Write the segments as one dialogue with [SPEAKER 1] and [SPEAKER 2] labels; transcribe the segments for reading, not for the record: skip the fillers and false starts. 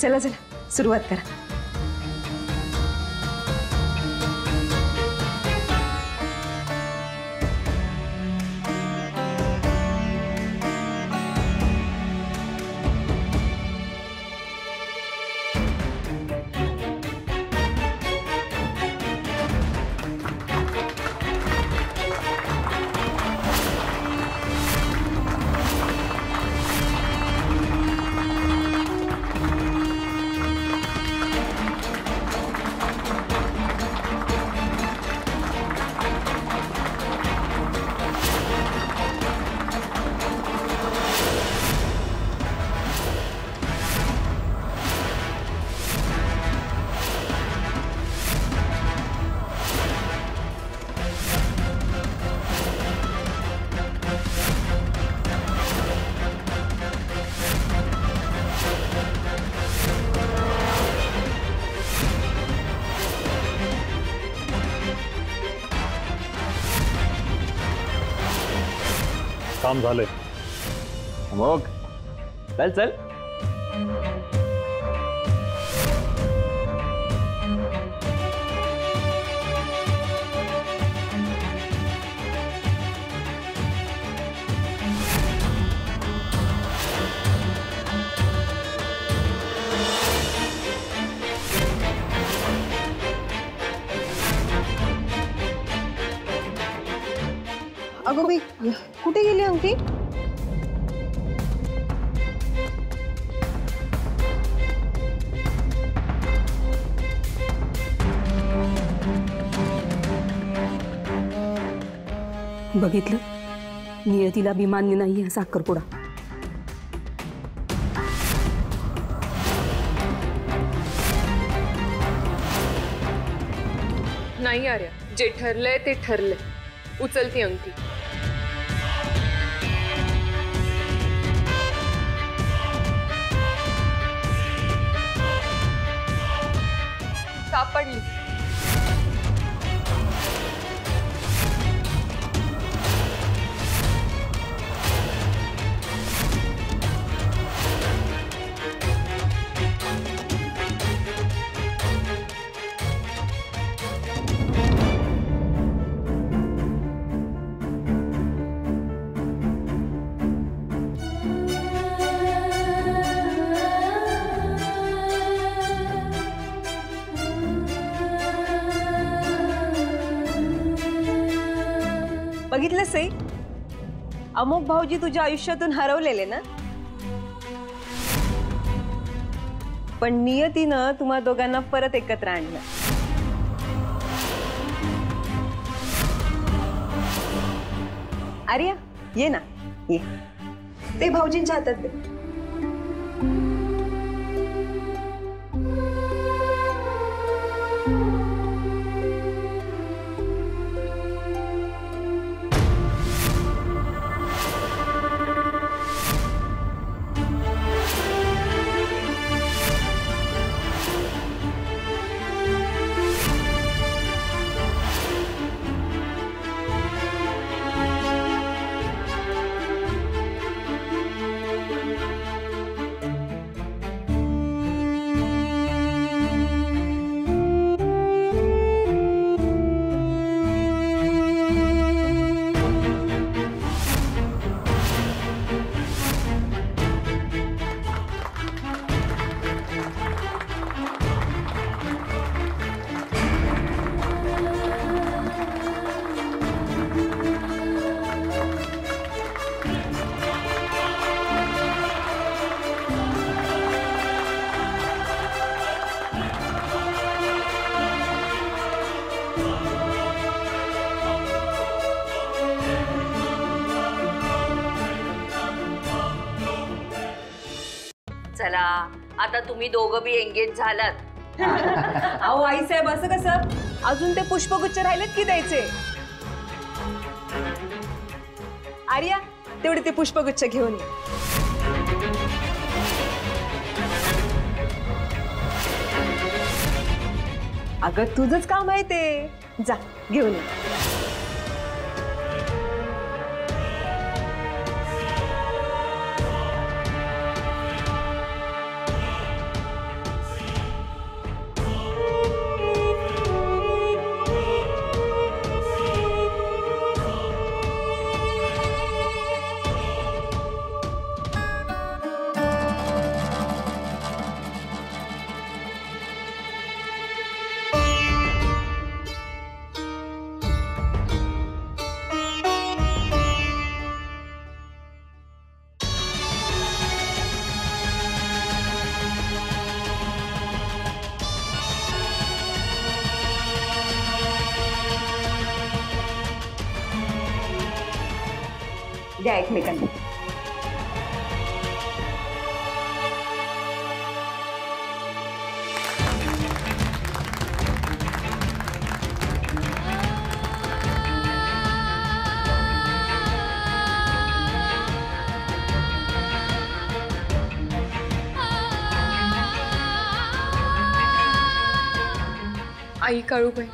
[SPEAKER 1] चला चला सुरुवात करा.
[SPEAKER 2] काम झालंय.
[SPEAKER 3] मग चल चल.
[SPEAKER 1] अगं बाई कुठे गेली अंगठी?
[SPEAKER 4] बघितलं, नियतीला अभिमान्य नाही हा साखरपुडा.
[SPEAKER 5] नाही आर्या, जे ठरलंय ते ठरलंय. उचलती अंगठी. सापडली.
[SPEAKER 1] बघितलं सई, अमोक भाऊजी तुझ्या आयुष्यातून हरवलेले ना, पण नियतीनं तुम्हा दोघांना परत एकत्र आणलं. आर्या ये ना, ये. ते भाऊजींच्या हातात दे.
[SPEAKER 6] चला आता तुम्ही दोघं बी एंगेज झालात.
[SPEAKER 1] अहो आई साहेब, असं कसं? अजून ते पुष्पगुच्छ राहिलेत की द्यायचे. आर्या तेवढे ते पुष्पगुच्छ घेऊन ये. अगं तुझंच काम आहे ते, जा घेऊन ये. द्या एकमेकांना.
[SPEAKER 5] आई काळूबाई,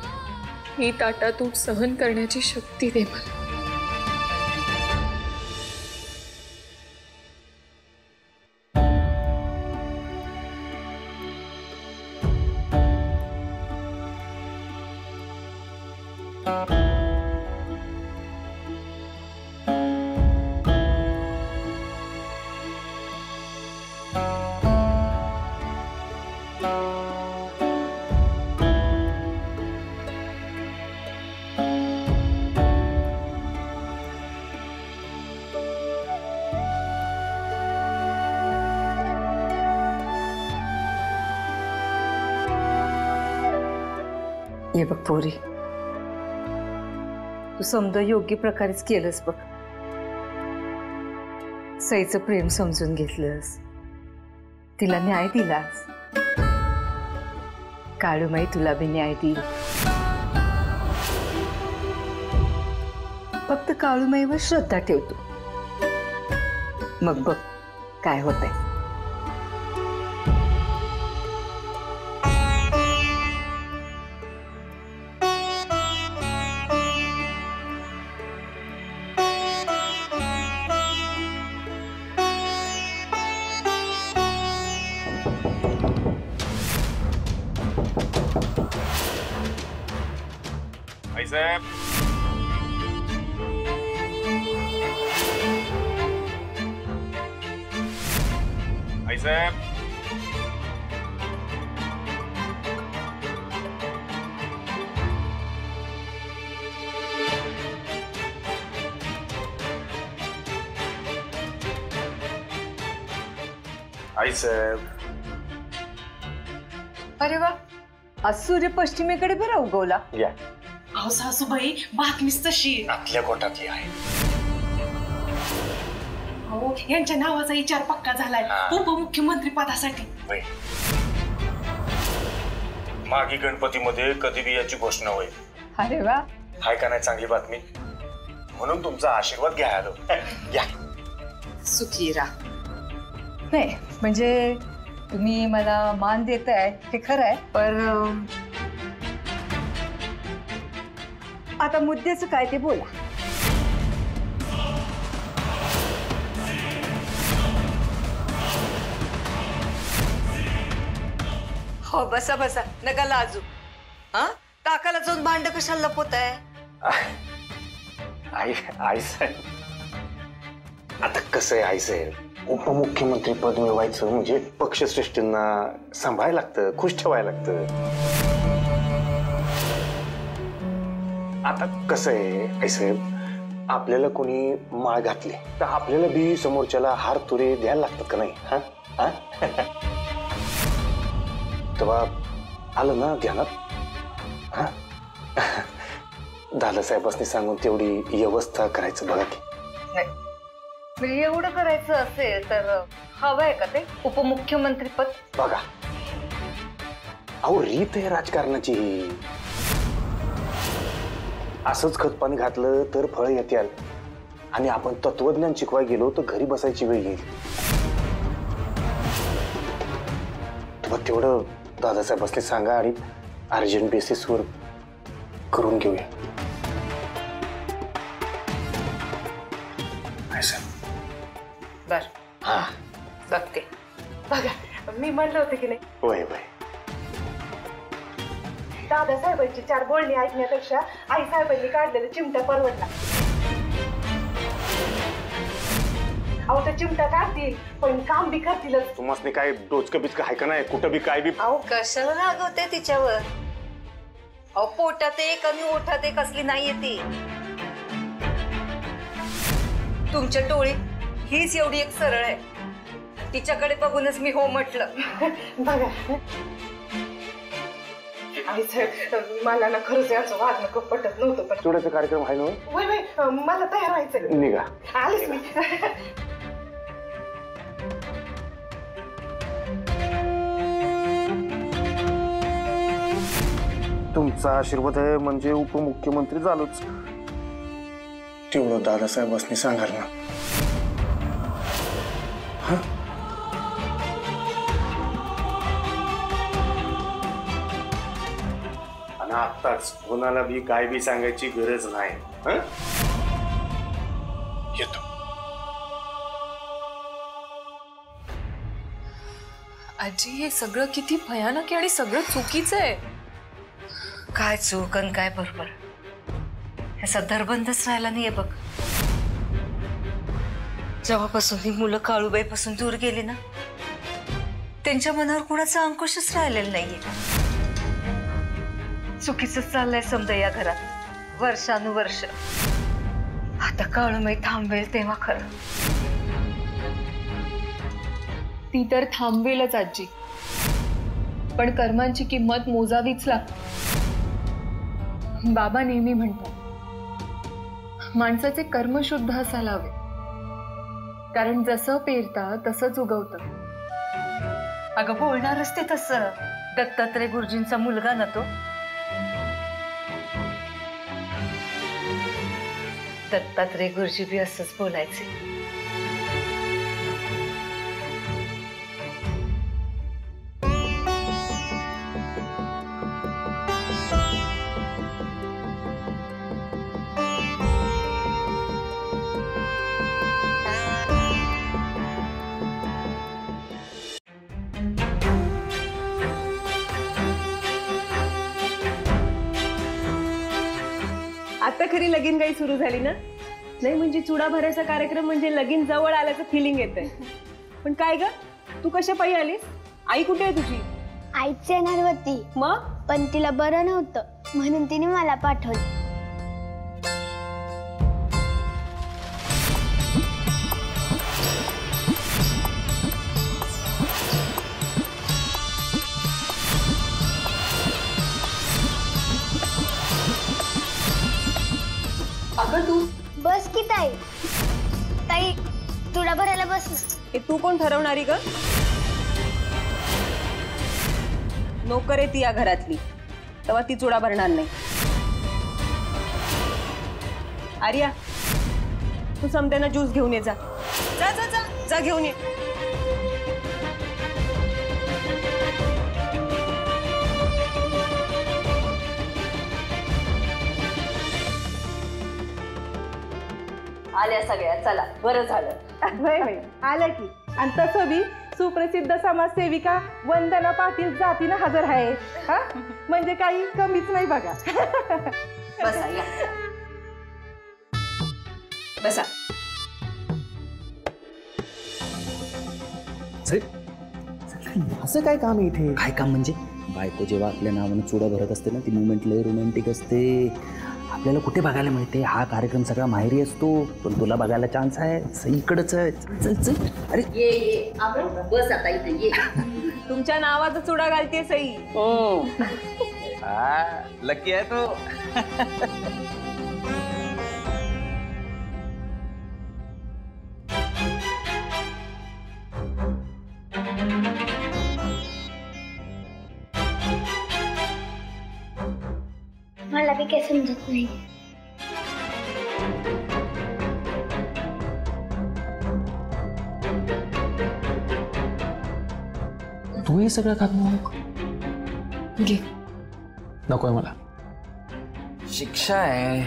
[SPEAKER 5] ही ताटातून सहन करण्याची शक्ती दे मला.
[SPEAKER 2] ये बघ पोरी, तू समजा योग्य प्रकारेच केलंस बघ. सईचं प्रेम समजून घेतलंस, तिला न्याय दिलास. काळूमाई तुला बी न्याय देईल. फक्त काळूमाईवर श्रद्धा ठेवतो, मग बघ काय होतंय.
[SPEAKER 7] साहेब, आई साहेब, आई साहेब.
[SPEAKER 2] अरे वा, आज सूर्य पश्चिमेकडे बरा उगवला.
[SPEAKER 7] या
[SPEAKER 8] अहो सासूबाई, बातमीच तशी
[SPEAKER 7] आतल्या गोटातली आहे.
[SPEAKER 8] हो, यांच्या नावाचा विचार पक्का झालाय उपमुख्यमंत्री पदासाठी.
[SPEAKER 7] मागी गणपतीमध्ये कधी बी याची घोषणा होईल.
[SPEAKER 2] अरे वा,
[SPEAKER 7] हाय का नाही चांगली बातमी. म्हणून तुमचा आशीर्वाद घ्या आलो. या
[SPEAKER 2] सुखी राहा. नाही म्हणजे तुम्ही मला मान देताय हे खरं आहे, पण आता मुद्द्याचं काय ते बोला.
[SPEAKER 6] हो बसा बसा, नका लाजू. हा, ताकाला जाऊन भांड कशाला लपवत आहे.
[SPEAKER 7] आई आई साहेब, आता कसं आहे आई साहेब, उपमुख्यमंत्री पद मिळवायचं म्हणजे पक्षश्रेष्ठींना सांभाळायला लागतं, खुश ठेवायला लागतं. आता कसं आहे आई साहेब, आपल्याला कोणी माळ घातली तर आपल्याला बी समोरच्याला हार तुरे द्यायला लागतात का नाही. हा हा तेव्हा आलं ना ध्यानात. हा दादा साहेबांनी सांगून तेवढी व्यवस्था करायचं बघा की.
[SPEAKER 2] म्हणजे एवढं करायचं असेल तर हवंय का ते उपमुख्यमंत्री पद.
[SPEAKER 7] बघा अहो, रीत आहे राजकारणाची. असंच खतपाणी घातलं तर फळ येतील आणि आपण तत्वज्ञान शिकवाय गेलो तर घरी बसायची वेळ येईल. तुम्हाला तेवढं दादासाहेबांनी सांगा आणि अर्जंट बेसिसवर करून घेऊया.
[SPEAKER 2] बर,
[SPEAKER 7] हा
[SPEAKER 2] बघते.
[SPEAKER 8] बघा, मी म्हणलं होतं की नाही,
[SPEAKER 7] वय वय.
[SPEAKER 8] दादासाहेबांची चार बोलणी ऐकण्यापेक्षा आईसाहेबांनी काढलेलं चिमटा परवडला. अहो, तर चिमटा काढतील पण काम बी करतीलच.
[SPEAKER 7] तुम्हाला काय डोचकं बिचकं आहे का नाही, कुठं बी काय बी.
[SPEAKER 6] अहो कशाला रागवते तिच्यावर. अहो पोटात एक आणि ओठात एक असली नाहीये ती. तुमच्या टोळीत हीच एवढी एक सरळ आहे. तिच्याकडे बघूनच मी हो म्हटलं.
[SPEAKER 8] बघा, आई साहेब मला ना खरंच याचं वागणं पटत नव्हतं पण
[SPEAKER 7] चिवड्याचा कार्यक्रम आहे ना होय?
[SPEAKER 8] वय वय मला तयार व्हायचंय.
[SPEAKER 7] निघा.
[SPEAKER 8] आलीच मी.
[SPEAKER 7] तुमचा आशीर्वाद आहे म्हणजे उपमुख्यमंत्री झालोच. तेवढं दादासाहेबांनी सांगाल ना. आणि आत्ताच कोणाला बी काय बी सांगायची गरज नाही. हं? येतो.
[SPEAKER 5] आजी हे सगळं किती भयानक आहे आणि सगळं चुकीचं आहे.
[SPEAKER 6] काय चूक आणि काय बरोबर ह्याचा दरबंदच राहिला नाहीये बघ. जेव्हापासून ही मुलं काळूबाईपासून दूर गेली ना त्यांच्या मनावर कुणाचा अंकुशच राहिलेला नाहीये. चुकीचं चाललंय समजा या घरात वर्षानुवर्ष. आता काळूबाई थांबवेल तेव्हा खरं.
[SPEAKER 5] ती तर थांबवेलच आजी, पण कर्मांची किंमत मोजावीच लागते. बाबा नेहमी म्हणतात माणसाचे कर्म शुद्ध असायला हवे, कारण जसं पेरता तसंच उगवतं.
[SPEAKER 6] अगं बोलणारच ते तसं. दत्तात्रय गुरुजींचा मुलगा ना तो. दत्तात्रय गुरुजी बी असंच बोलायचे.
[SPEAKER 1] आता खरी लगीन काही सुरू झाली ना. नाही म्हणजे चुडा भरायचा कार्यक्रम म्हणजे लगीन जवळ आल्याचं फिलिंग येतंय. पण काय ग तू कशा पायी आलीस? आई कुठे आहे तुझी?
[SPEAKER 9] आईच येणार होती
[SPEAKER 1] मग
[SPEAKER 9] पण तिला बरं नव्हतं म्हणून तिने मला पाठवलं.
[SPEAKER 1] अगं तू
[SPEAKER 9] बस की ताई. ताई तुला भरायला बस ना.
[SPEAKER 1] हे तू कोण ठरवणारी ग? नोकर आहे ती या घरातली, तेव्हा ती चुडा भरणार नाही. आर्या तू समद्यांना ज्यूस घेऊन ये. जा जा जा जा जा घेऊन ये. आल्या सगळ्या. चला बरं झालं.
[SPEAKER 8] आलं की. आणि तसं बी सुप्रसिद्ध समाजसेविका वंदना पाटील जातीनं हजर आहे. हा म्हणजे काही कमीच नाही बघा.
[SPEAKER 1] बसा या. बसा.
[SPEAKER 3] असं काय काम आहे इथे? काय काम म्हणजे बायको जेव्हा आपल्या नावानं चुडा भरत असते ना ती मुवमेंट लय रोमॅन्टिक असते. आपल्याला कुठे बघायला मिळते? हा कार्यक्रम सगळा माहेरी असतो, पण तुला बघायला चान्स आहे सईकडेच. चल चल. अरे
[SPEAKER 6] ये ये बस आता इथे ये.
[SPEAKER 1] तुमच्या नावाचा चुडा घालते सई.
[SPEAKER 3] हा लकी आहे तो.
[SPEAKER 9] मला बी काही समजत नाही.
[SPEAKER 10] तू हे सगळं खात मग
[SPEAKER 5] घे.
[SPEAKER 10] नकोय मला. शिक्षा आहे.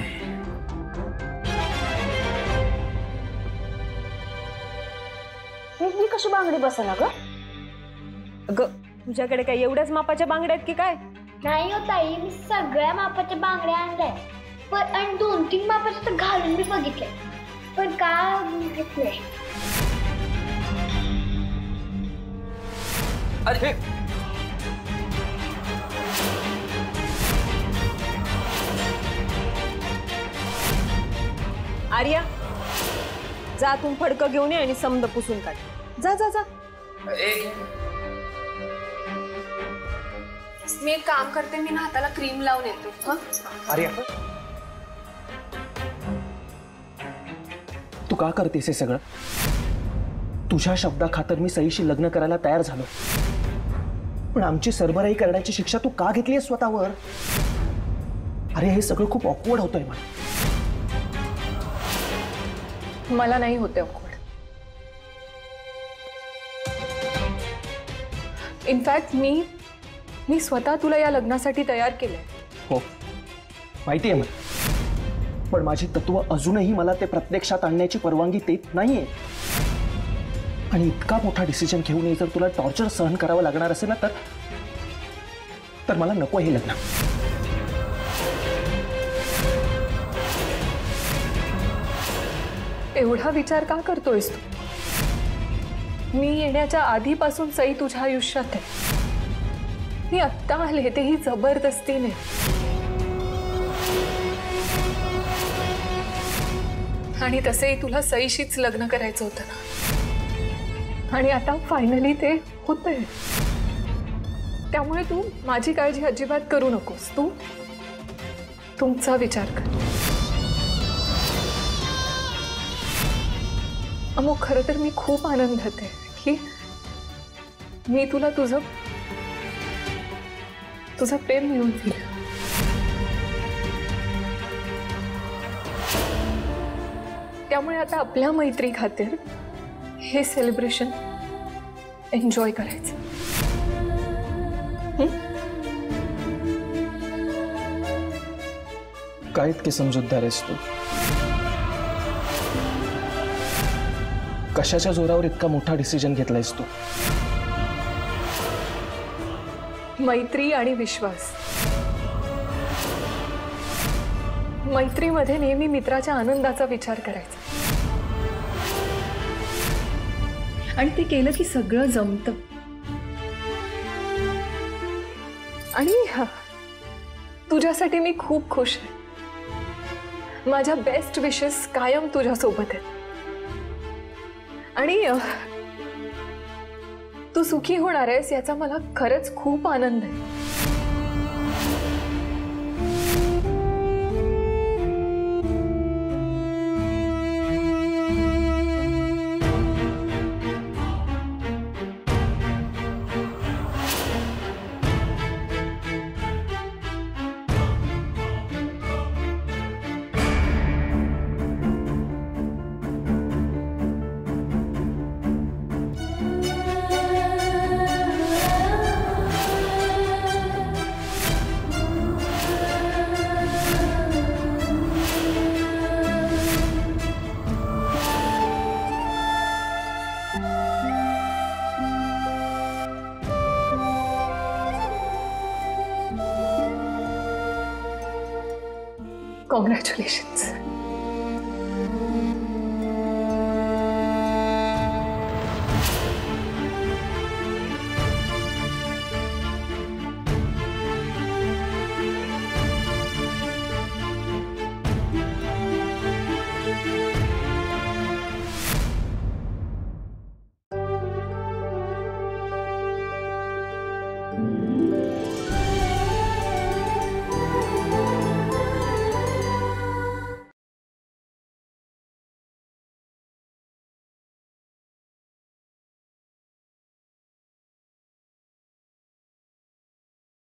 [SPEAKER 9] मी कशी बांगडी बसना ग?
[SPEAKER 1] अगं तुझ्याकडे काय एवढ्याच मापाच्या बांगड्या आहेत की काय?
[SPEAKER 9] नाही हो ताई, मी सगळ्या मापाच्या बांगड्या आणल्या पण आणि 2-3 मापाच्या तर घालून मी बघितले पण का घेतलंय.
[SPEAKER 10] अरे
[SPEAKER 1] आर्या जा तू फडकं घेऊन ये आणि समद पुसून काढ. जा जा जा.
[SPEAKER 5] मी एक काम करते, मी ना हाताला क्रीम लावून येते. हं?
[SPEAKER 3] अरे तू का करतेस हे सगळं? तुझ्या शब्दाखातर मी सईशी लग्न करायला तयार झालो, पण आमची सरबराई करण्याची शिक्षा तू का घेतली स्वतःवर? अरे हे सगळं खूप ऑकवर्ड होतंय मला.
[SPEAKER 5] मला नाही होते ऑकवर्ड. इनफॅक्ट मी स्वतः तुला या लग्नासाठी तयार केलंय.
[SPEAKER 3] हो माहिती आहे मला, पण माझी तत्व अजूनही मला ते प्रत्यक्षात आणण्याची परवानगी देत नाहीये. आणि इतका मोठा डिसिजन घेऊन जर तुला टॉर्चर सहन करावं लागणार असेल ना तर मला नको हे लग्न.
[SPEAKER 5] एवढा विचार का करतोयस तू? मी येण्याच्या आधीपासून सई तुझ्या आयुष्यात आहे. मी आत्ता आले तेही जबरदस्तीने. आणि तसेही तुला सईशीच लग्न करायचं होतं ना, आणि आता फायनली ते होतंय. त्यामुळे तू माझी काळजी अजिबात करू नकोस. तू तुमचा विचार कर. अमुक खरं तर मी खूप आनंदात आहे की मी तुला तुझं प्रेम मिळवून दिलं. त्यामुळे आता आपल्या मैत्री खातीर हे सेलिब्रेशन एन्जॉय करायचं.
[SPEAKER 3] काय इतकी समजूतदार आहेस तू? कशाच्या जोरावर इतका मोठा डिसिजन घेतलायस तू?
[SPEAKER 5] मैत्री आणि विश्वास. मैत्रीमध्ये नेहमी मित्राच्या आनंदाचा विचार करायचा, आणि ते केलं की सगळं जमतं. आणि तुझ्यासाठी मी खूप खुश आहे. माझ्या बेस्ट विशेस कायम तुझ्या सोबत आहेत. आणि तू सुखी होणार आहेस याचा मला खरंच खूप आनंद आहे. Congratulations.